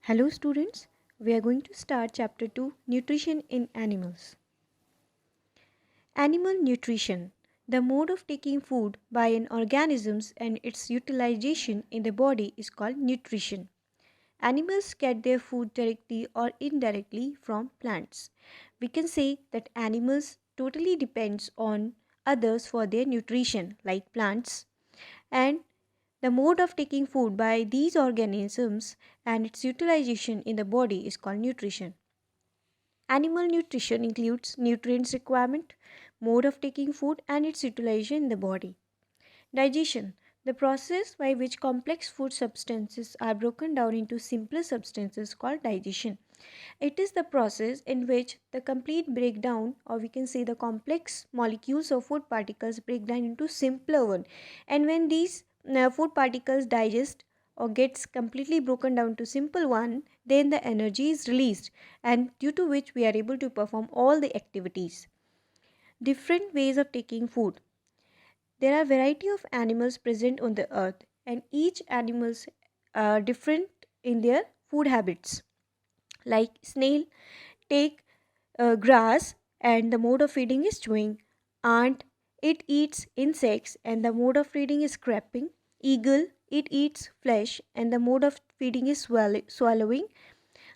Hello students, we are going to start chapter 2 Nutrition in Animals. Animal nutrition, the mode of taking food by an organism and its utilization in the body is called nutrition. Animals get their food directly or indirectly from plants. We can say that animals totally depends on others for their nutrition like plants, and the mode of taking food by these organisms and its utilization in the body is called nutrition. Animal nutrition includes nutrients requirement, mode of taking food, and its utilization in the body. Digestion, the process by which complex food substances are broken down into simpler substances called digestion. It is the process in which the complete breakdown, or we can say the complex molecules of food particles break down into simpler one. And when these food particles digest or gets completely broken down to simple one, then the energy is released, and due to which we are able to perform all the activities. Different ways of taking food. There are variety of animals present on the earth, and each animals are different in their food habits. Like snail take grass and the mode of feeding is chewing. Ant, it eats insects and the mode of feeding is scraping. Eagle, it eats flesh and the mode of feeding is swallowing.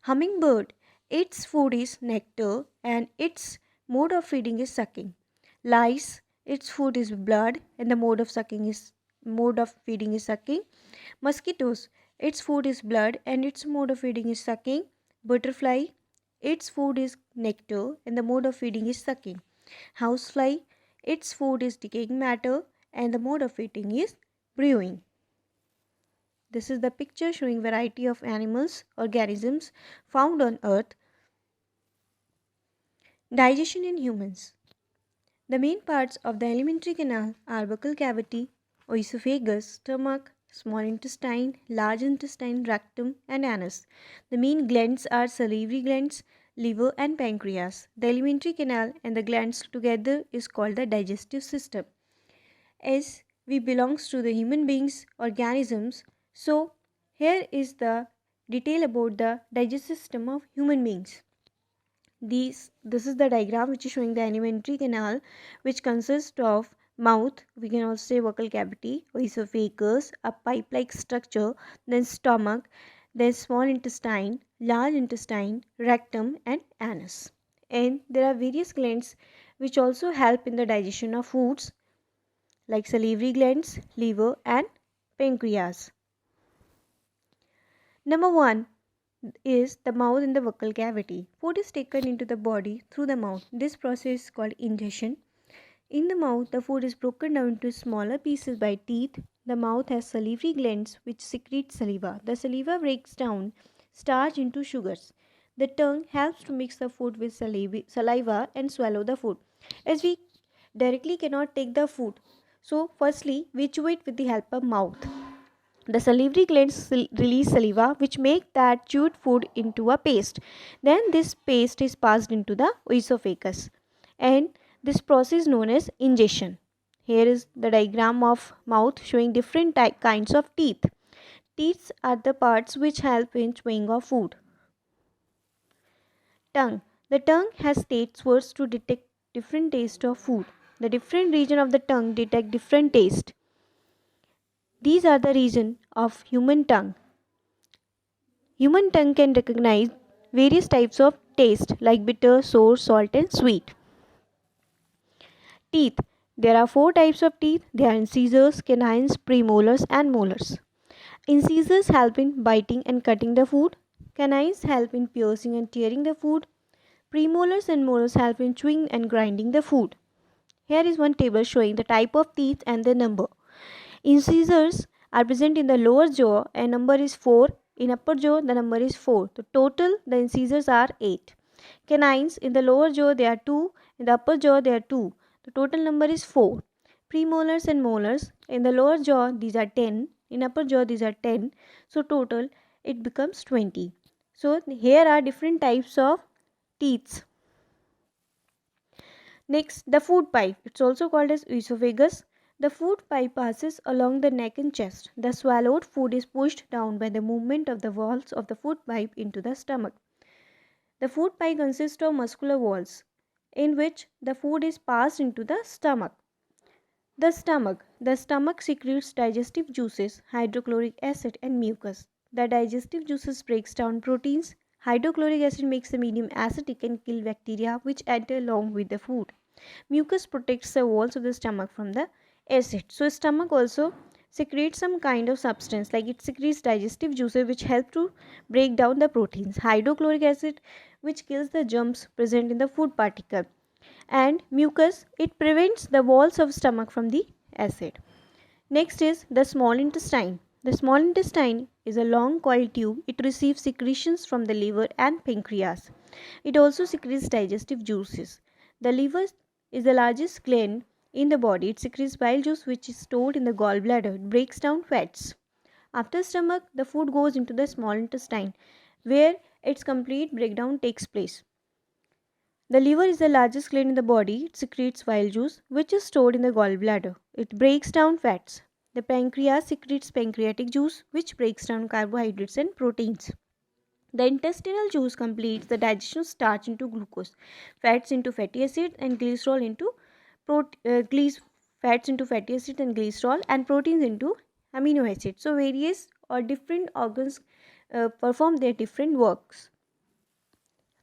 Hummingbird, its food is nectar and its mode of feeding is sucking. Lice, its food is blood and the mode of feeding is sucking. Mosquitoes, its food is blood and its mode of feeding is sucking. Butterfly, its food is nectar and the mode of feeding is sucking. Housefly, its food is decaying matter and the mode of feeding is brewing. This is the picture showing variety of animals, organisms found on earth. Digestion in humans. The main parts of the alimentary canal are buccal cavity, oesophagus, stomach, small intestine, large intestine, rectum, and anus. The main glands are salivary glands, liver, and pancreas. The alimentary canal and the glands together is called the digestive system. As we belongs to the human beings organisms, so here is the detail about the digestive system of human beings. This is the diagram which is showing the alimentary canal, which consists of mouth, we can also say vocal cavity, esophagus, a pipe-like structure, then stomach, then small intestine, large intestine, rectum, and anus. And there are various glands which also help in the digestion of foods like salivary glands, liver, and pancreas. Number 1 is the mouth and the vocal cavity. Food is taken into the body through the mouth. This process is called ingestion. In the mouth, the food is broken down into smaller pieces by teeth. The mouth has salivary glands which secrete saliva. The saliva breaks down starch into sugars. The tongue helps to mix the food with saliva and swallow the food. As we directly cannot take the food, so firstly we chew it with the help of mouth. The salivary glands release saliva which make that chewed food into a paste. Then this paste is passed into the esophagus, and this process is known as ingestion. Here is the diagram of mouth showing different kinds of teeth. Teeth are the parts which help in chewing of food. Tongue. The tongue has taste buds to detect different taste of food. The different region of the tongue detect different taste. These are the region of human tongue. Human tongue can recognize various types of taste like bitter, sour, salt, and sweet. Teeth. There are 4 types of teeth. They are incisors, canines, premolars, and molars. Incisors help in biting and cutting the food. Canines help in piercing and tearing the food. Premolars and molars help in chewing and grinding the food. Here is one table showing the type of teeth and their number. Incisors are present in the lower jaw and number is 4. In upper jaw the number is 4. The total the incisors are 8. Canines in the lower jaw they are 2. In the upper jaw they are 2. The total number is 4. Premolars and molars in the lower jaw these are 10. In upper jaw these are 10. So total it becomes 20. So here are different types of teeth. Next, the food pipe. It's also called as esophagus. The food pipe passes along the neck and chest. The swallowed food is pushed down by the movement of the walls of the food pipe into the stomach. The food pipe consists of muscular walls in which the food is passed into the stomach. The stomach. The stomach secretes digestive juices, hydrochloric acid and mucus. The digestive juices breaks down proteins. Hydrochloric acid makes the medium acidic and kill bacteria which enter along with the food. Mucus protects the walls of the stomach from the acid. So stomach also secretes some kind of substance, like it secretes digestive juices which help to break down the proteins. Hydrochloric acid which kills the germs present in the food particle, and mucus, it prevents the walls of stomach from the acid. Next is the small intestine. The small intestine is a long coiled tube. It receives secretions from the liver and pancreas. It also secretes digestive juices. The liver is the largest gland in the body. It secretes bile juice which is stored in the gallbladder. It breaks down fats. After stomach, the food goes into the small intestine where its complete breakdown takes place. The liver is the largest gland in the body. It secretes bile juice which is stored in the gallbladder. It breaks down fats. The pancreas secretes pancreatic juice which breaks down carbohydrates and proteins. The intestinal juice completes the digestion of starch into glucose, fats into fatty acid and glycerol into fats into fatty acid and glycerol, and proteins into amino acids. So various or different organs perform their different works.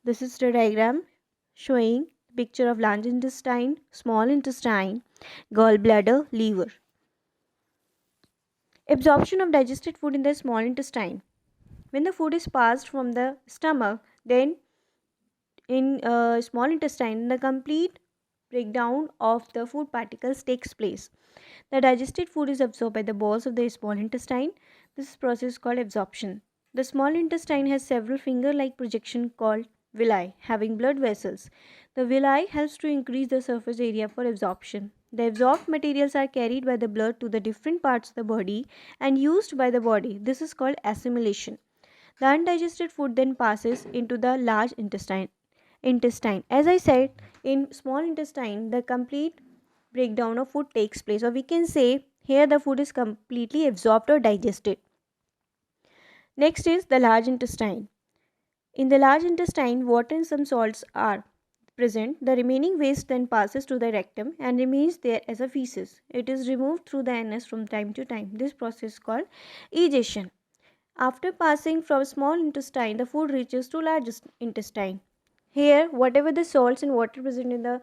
This is the diagram showing picture of large intestine, small intestine, gallbladder, liver. Absorption of digested food in the small intestine. When the food is passed from the stomach, then in small intestine, the complete breakdown of the food particles takes place. The digested food is absorbed by the balls of the small intestine. This process is called absorption. The small intestine has several finger-like projections called villi, having blood vessels. The villi helps to increase the surface area for absorption. The absorbed materials are carried by the blood to the different parts of the body and used by the body. This is called assimilation. The undigested food then passes into the large intestine. As I said, in small intestine, the complete breakdown of food takes place, or we can say here the food is completely absorbed or digested. Next is the large intestine. In the large intestine, water and some salts are present. The remaining waste then passes to the rectum and remains there as a feces. It is removed through the anus from time to time. This process is called egestion. After passing from small intestine, the food reaches to large intestine. Here, whatever the salts and water present in the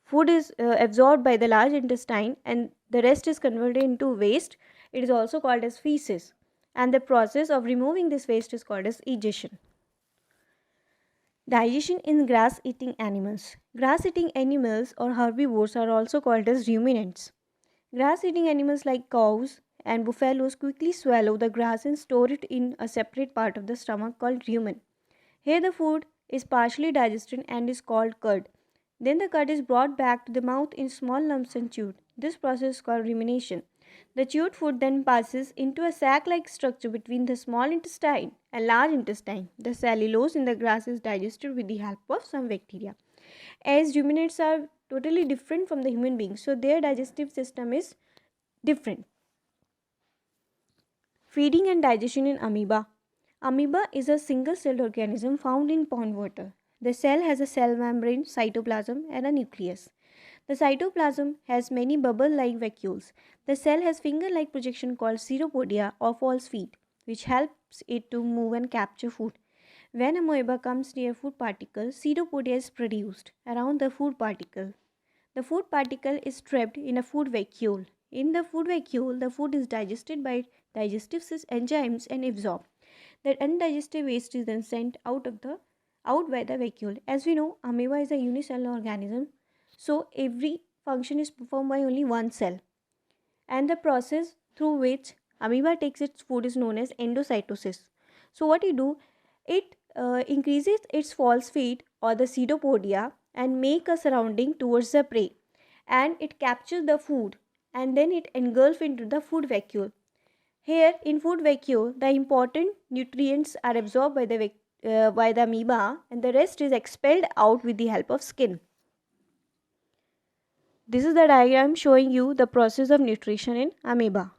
food is absorbed by the large intestine and the rest is converted into waste. It is also called as feces, and the process of removing this waste is called as egestion. Digestion in grass-eating animals. Grass-eating animals or herbivores are also called as ruminants. Grass-eating animals like cows and buffaloes quickly swallow the grass and store it in a separate part of the stomach called rumen. Here the food is partially digested and is called curd. Then the curd is brought back to the mouth in small lumps and chewed. This process is called rumination. The chewed food then passes into a sac-like structure between the small intestine and large intestine. The cellulose in the grass is digested with the help of some bacteria. As ruminants are totally different from the human beings, so their digestive system is different. Feeding and digestion in amoeba. Amoeba is a single-celled organism found in pond water. The cell has a cell membrane, cytoplasm, and a nucleus. The cytoplasm has many bubble-like vacuoles. The cell has finger-like projection called ceropodia or false feet, which helps it to move and capture food. When amoeba comes near food particle, ceropodia is produced around the food particle. The food particle is trapped in a food vacuole. In the food vacuole, the food is digested by digestive enzymes and absorbed. That undigested waste is then sent out by the vacuole. As we know, amoeba is a unicellular organism, so every function is performed by only one cell. And the process through which amoeba takes its food is known as endocytosis. So what it do, it increases its false feet or the ceropodia and make a surrounding towards the prey, and it captures the food and then it engulfs into the food vacuole. Here in food vacuole, the important nutrients are absorbed by the amoeba and the rest is expelled out with the help of skin. This is the diagram showing you the process of nutrition in amoeba.